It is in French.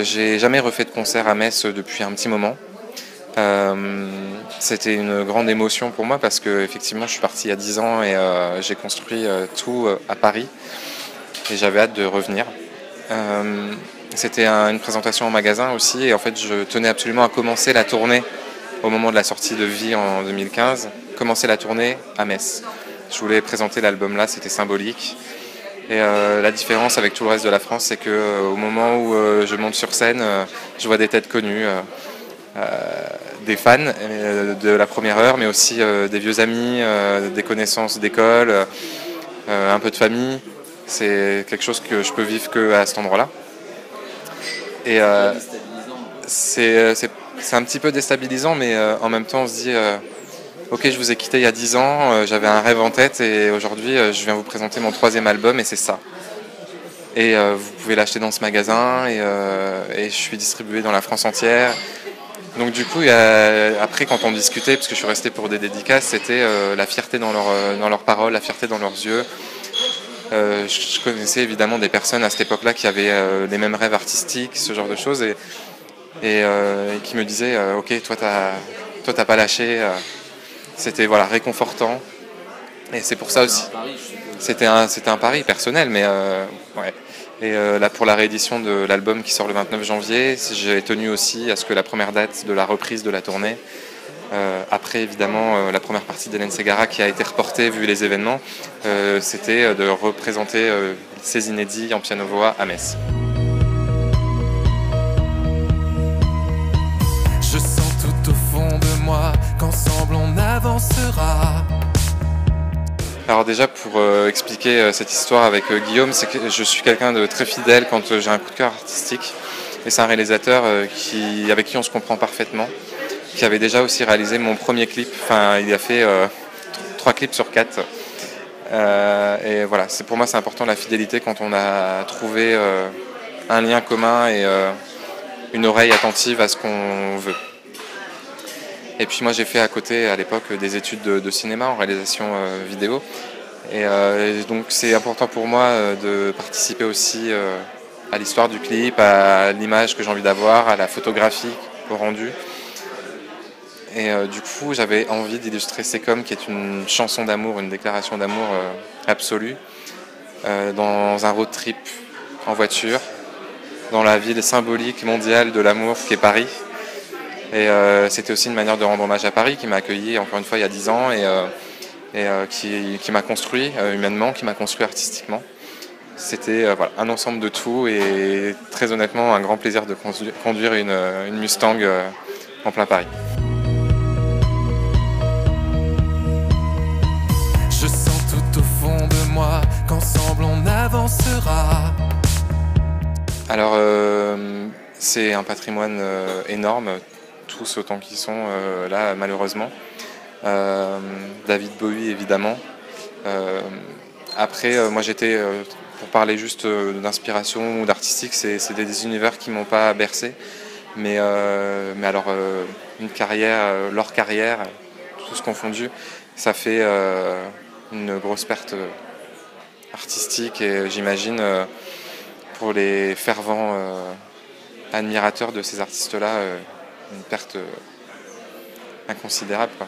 J'ai jamais refait de concert à Metz depuis un petit moment. C'était une grande émotion pour moi parce que effectivement je suis parti il y a 10 ans et j'ai construit tout à Paris et j'avais hâte de revenir. C'était une présentation en magasin aussi et en fait je tenais absolument à commencer la tournée au moment de la sortie de Vie en 2015, commencer la tournée à Metz. Je voulais présenter l'album là, c'était symbolique. Et la différence avec tout le reste de la France, c'est qu'au moment où je monte sur scène, je vois des têtes connues, des fans de la première heure, mais aussi des vieux amis, des connaissances d'école, un peu de famille. C'est quelque chose que je peux vivre qu'à cet endroit-là. Et c'est un petit peu déstabilisant, mais en même temps on se dit ok, je vous ai quitté il y a 10 ans, j'avais un rêve en tête et aujourd'hui je viens vous présenter mon 3e album et c'est ça. Et vous pouvez l'acheter dans ce magasin et je suis distribué dans la France entière. Donc du coup, après quand on discutait, parce que je suis resté pour des dédicaces, c'était la fierté dans leurs paroles, la fierté dans leurs yeux. Je connaissais évidemment des personnes à cette époque-là qui avaient les mêmes rêves artistiques, ce genre de choses, et qui me disaient ok, toi t'as pas lâché. C'était voilà, réconfortant. Et c'est pour ça aussi. C'était un pari personnel, mais ouais. Et là, pour la réédition de l'album qui sort le 29 janvier, j'ai tenu aussi à ce que la première date de la reprise de la tournée, après évidemment la première partie d'Hélène Ségara qui a été reportée vu les événements, c'était de représenter ces inédits en piano-voix à Metz. Je sens tout au fond de moi qu'ensemble on avancera. Alors déjà pour expliquer cette histoire avec Guillaume, c'est que je suis quelqu'un de très fidèle quand j'ai un coup de cœur artistique. Et c'est un réalisateur avec qui on se comprend parfaitement, qui avait déjà aussi réalisé mon premier clip. Enfin, il a fait 3 clips sur 4. Et voilà, pour moi c'est important la fidélité quand on a trouvé un lien commun et une oreille attentive à ce qu'on veut. Et puis moi j'ai fait à côté à l'époque des études de cinéma en réalisation vidéo. Et donc c'est important pour moi de participer aussi à l'histoire du clip, à l'image que j'ai envie d'avoir, à la photographie, au rendu. Et du coup j'avais envie d'illustrer C'est comme, qui est une chanson d'amour, une déclaration d'amour absolue, dans un road trip en voiture, dans la ville symbolique mondiale de l'amour qui est Paris. Et c'était aussi une manière de rendre hommage à Paris qui m'a accueilli encore une fois il y a 10 ans et qui m'a construit humainement, qui m'a construit artistiquement. C'était voilà, un ensemble de tout et très honnêtement un grand plaisir de conduire une Mustang en plein Paris. Je sens tout au fond de moi qu'ensemble on avancera. Alors c'est un patrimoine énorme, tous autant qu'ils sont là malheureusement. David Bowie évidemment. Après moi j'étais, pour parler juste d'inspiration ou d'artistique, c'est des univers qui m'ont pas bercé. Mais alors une carrière, leur carrière, tout ce confondu, ça fait une grosse perte artistique et j'imagine pour les fervents admirateurs de ces artistes-là, une perte inconsidérable, quoi.